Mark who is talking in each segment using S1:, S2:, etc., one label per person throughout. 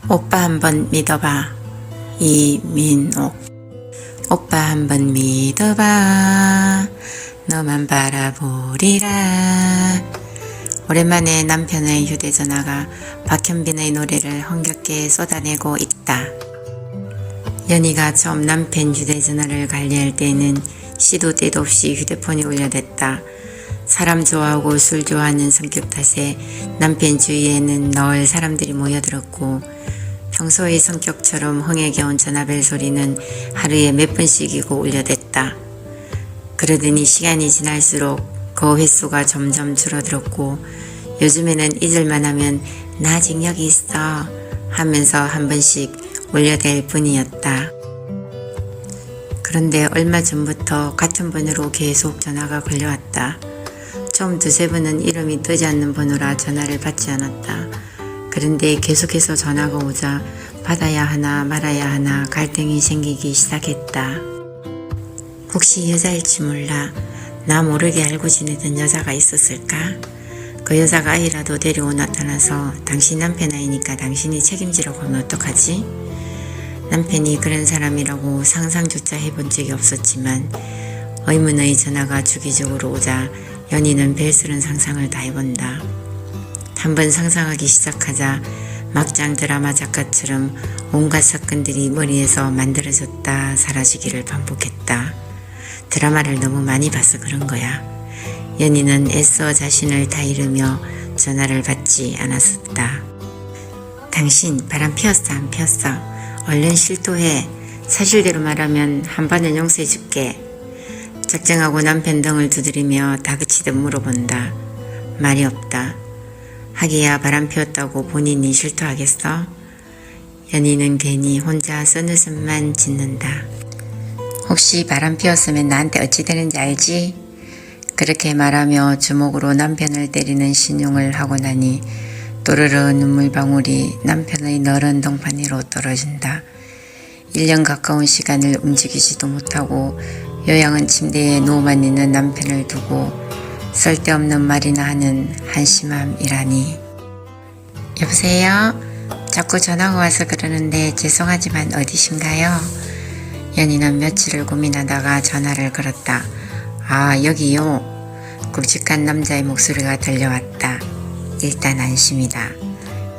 S1: 오빠 한번 믿어봐. 이민옥. 오빠 한번 믿어봐. 너만 바라보리라. 오랜만에 남편의 휴대전화가 박현빈의 노래를 흥겹게 쏟아내고 있다. 연희가 처음 남편 휴대전화를 관리할 때에는 시도 때도 없이 휴대폰이 울려댔다. 사람 좋아하고 술 좋아하는 성격 탓에 남편 주위에는 늘 사람들이 모여들었고 평소의 성격처럼 흥에 겨운 전화벨 소리는 하루에 몇 번씩이고 울려댔다. 그러더니 시간이 지날수록 그 횟수가 점점 줄어들었고 요즘에는 잊을만 하면 나 아직 여기 있어 하면서 한 번씩 울려댈 뿐이었다. 그런데 얼마 전부터 같은 번호로 계속 전화가 걸려왔다. 처음 두세 번은 이름이 뜨지 않는 번호라 전화를 받지 않았다. 그런데 계속해서 전화가 오자 받아야 하나 말아야 하나 갈등이 생기기 시작했다. 혹시 여자일지 몰라. 나 모르게 알고 지내던 여자가 있었을까? 그 여자가 아이라도 데리고 나타나서 당신 남편 아이니까 당신이 책임지라고 하면 어떡하지? 남편이 그런 사람이라고 상상조차 해본 적이 없었지만 의문의 전화가 주기적으로 오자 연희는 별스런 상상을 다 해본다. 한번 상상하기 시작하자 막장 드라마 작가처럼 온갖 사건들이 머리에서 만들어졌다 사라지기를 반복했다. 드라마를 너무 많이 봐서 그런 거야. 연희는 애써 자신을 다 잃으며 전화를 받지 않았었다. 당신 바람 피웠어 안 피웠어? 얼른 실토해. 사실대로 말하면 한 번은 용서해 줄게. 작정하고 남편 등을 두드리며 다그치듯 물어본다. 말이 없다. 하기야 바람 피웠다고 본인이 실토하겠어? 연희는 괜히 혼자 서늘숨만 짓는다. 혹시 바람 피웠으면 나한테 어찌 되는지 알지? 그렇게 말하며 주먹으로 남편을 때리는 신용을 하고 나니 또르르 눈물방울이 남편의 너른 동판 위로 떨어진다. 1년 가까운 시간을 움직이지도 못하고 요양원 침대에 누워만 있는 남편을 두고 쓸데없는 말이나 하는 한심함이라니. 여보세요? 자꾸 전화가 와서 그러는데 죄송하지만 어디신가요? 연희는 며칠을 고민하다가 전화를 걸었다. 아, 여기요. 굵직한 남자의 목소리가 들려왔다. 일단 안심이다.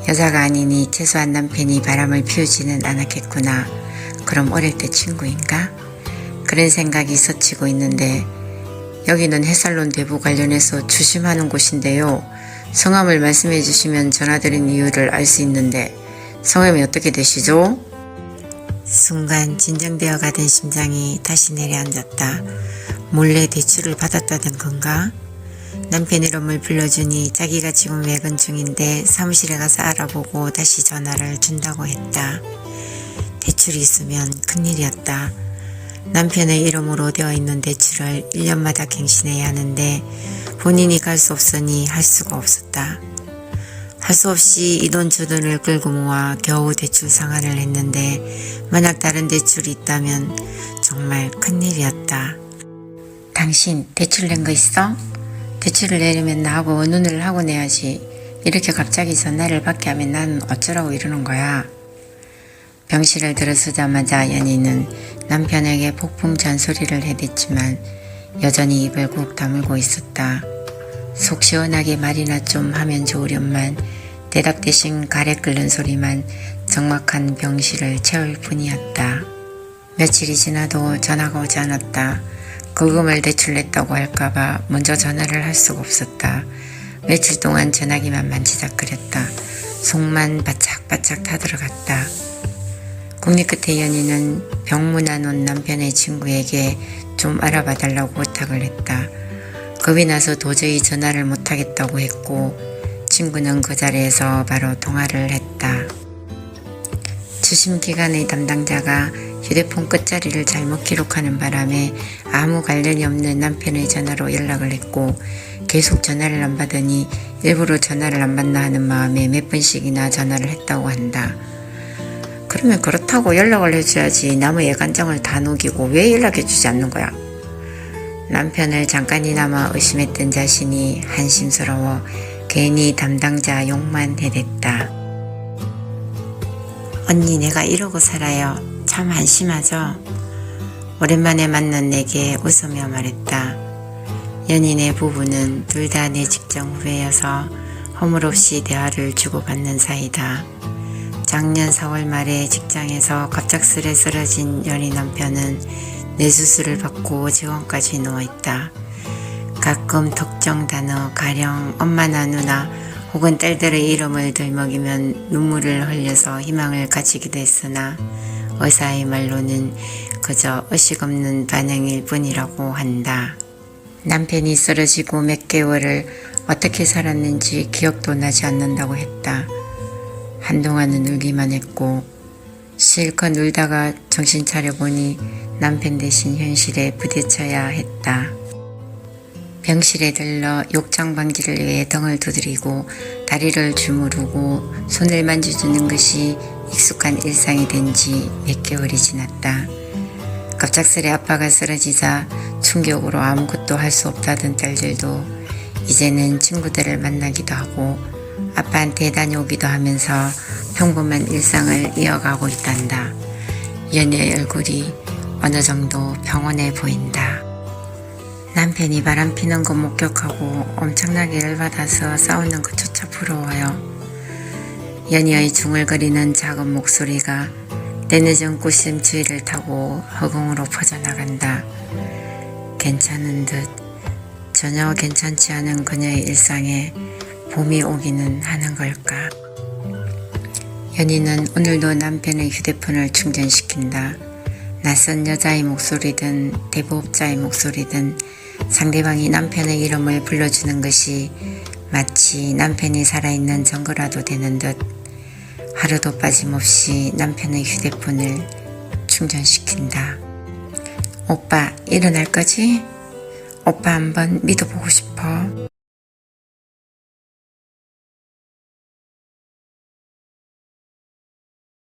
S1: 여자가 아니니 최소한 남편이 바람을 피우지는 않았겠구나. 그럼 어릴 때 친구인가? 그런 생각이 스치고 있는데 여기는 해살론 대부 관련해서 추심하는 곳인데요. 성함을 말씀해 주시면 전화드린 이유를 알 수 있는데 성함이 어떻게 되시죠? 순간 진정되어 가던 심장이 다시 내려앉았다. 몰래 대출을 받았다던 건가? 남편 이름을 불러주니 자기가 지금 외근 중인데 사무실에 가서 알아보고 다시 전화를 준다고 했다. 대출이 있으면 큰일이었다. 남편의 이름으로 되어 있는 대출을 1년마다 갱신해야 하는데 본인이 갈 수 없으니 할 수가 없었다. 할 수 없이 이 돈 저 돈을 끌고 모아 겨우 대출 상환을 했는데 만약 다른 대출이 있다면 정말 큰일이었다. 당신 대출 낸 거 있어? 대출을 내려면 나하고 의논을 하고 내야지. 이렇게 갑자기 전화를 받게 하면 난 어쩌라고 이러는 거야. 병실을 들어서자마자 연희는 남편에게 폭풍 잔소리를 해댔지만 여전히 입을 꾹 다물고 있었다. 속 시원하게 말이나 좀 하면 좋으련만 대답 대신 가래 끓는 소리만 적막한 병실을 채울 뿐이었다. 며칠이 지나도 전화가 오지 않았다. 거금을 대출냈다고 할까봐 먼저 전화를 할 수가 없었다. 며칠 동안 전화기만 만지작거렸다. 속만 바짝바짝 타들어갔다. 국리 끝에 연희는 병문안 온 남편의 친구에게 좀 알아봐달라고 부탁을 했다. 겁이 나서 도저히 전화를 못하겠다고 했고 친구는 그 자리에서 바로 통화를 했다. 주심기관의 담당자가 휴대폰 끝자리를 잘못 기록하는 바람에 아무 관련이 없는 남편의 전화로 연락을 했고 계속 전화를 안 받으니 일부러 전화를 안 받나 하는 마음에 몇 번씩이나 전화를 했다고 한다. 그러면 그렇다고 연락을 해줘야지. 남의 애간장을 다 녹이고 왜 연락해주지 않는 거야? 남편을 잠깐이나마 의심했던 자신이 한심스러워 괜히 담당자 욕만 해댔다. 언니 내가 이러고 살아요. 참 한심하죠? 오랜만에 만난 내게 웃으며 말했다. 연인의 부부는 둘 다 내 직장 후배여서 허물없이 대화를 주고받는 사이다. 작년 4월 말에 직장에서 갑작스레 쓰러진 연희 남편은 뇌수술을 받고 지원까지 누워있다. 가끔 특정 단어 가령 엄마나 누나 혹은 딸들의 이름을 들먹이면 눈물을 흘려서 희망을 가지기도 했으나 의사의 말로는 그저 의식 없는 반응일 뿐이라고 한다. 남편이 쓰러지고 몇 개월을 어떻게 살았는지 기억도 나지 않는다고 했다. 한동안은 울기만 했고 실컷 울다가 정신 차려보니 남편 대신 현실에 부딪혀야 했다. 병실에 들러 욕장 방지를 위해 등을 두드리고 다리를 주무르고 손을 만져주는 것이 익숙한 일상이 된 지 몇 개월이 지났다. 갑작스레 아빠가 쓰러지자 충격으로 아무것도 할 수 없다던 딸들도 이제는 친구들을 만나기도 하고 아빠한테 다녀오기도 하면서 평범한 일상을 이어가고 있단다. 연희의 얼굴이 어느 정도 평온해 보인다. 남편이 바람피는 거 목격하고 엄청나게 열받아서 싸우는 것조차 부러워요. 연희의 중얼거리는 작은 목소리가 때늦은 꽃샘 추위를 타고 허공으로 퍼져나간다. 괜찮은 듯 전혀 괜찮지 않은 그녀의 일상에 봄이 오기는 하는 걸까. 연희는 오늘도 남편의 휴대폰을 충전시킨다. 낯선 여자의 목소리든 대부업자의 목소리든 상대방이 남편의 이름을 불러주는 것이 마치 남편이 살아있는 증거라도 되는 듯 하루도 빠짐없이 남편의 휴대폰을 충전시킨다. 오빠 일어날 거지? 오빠 한번 믿어보고 싶어.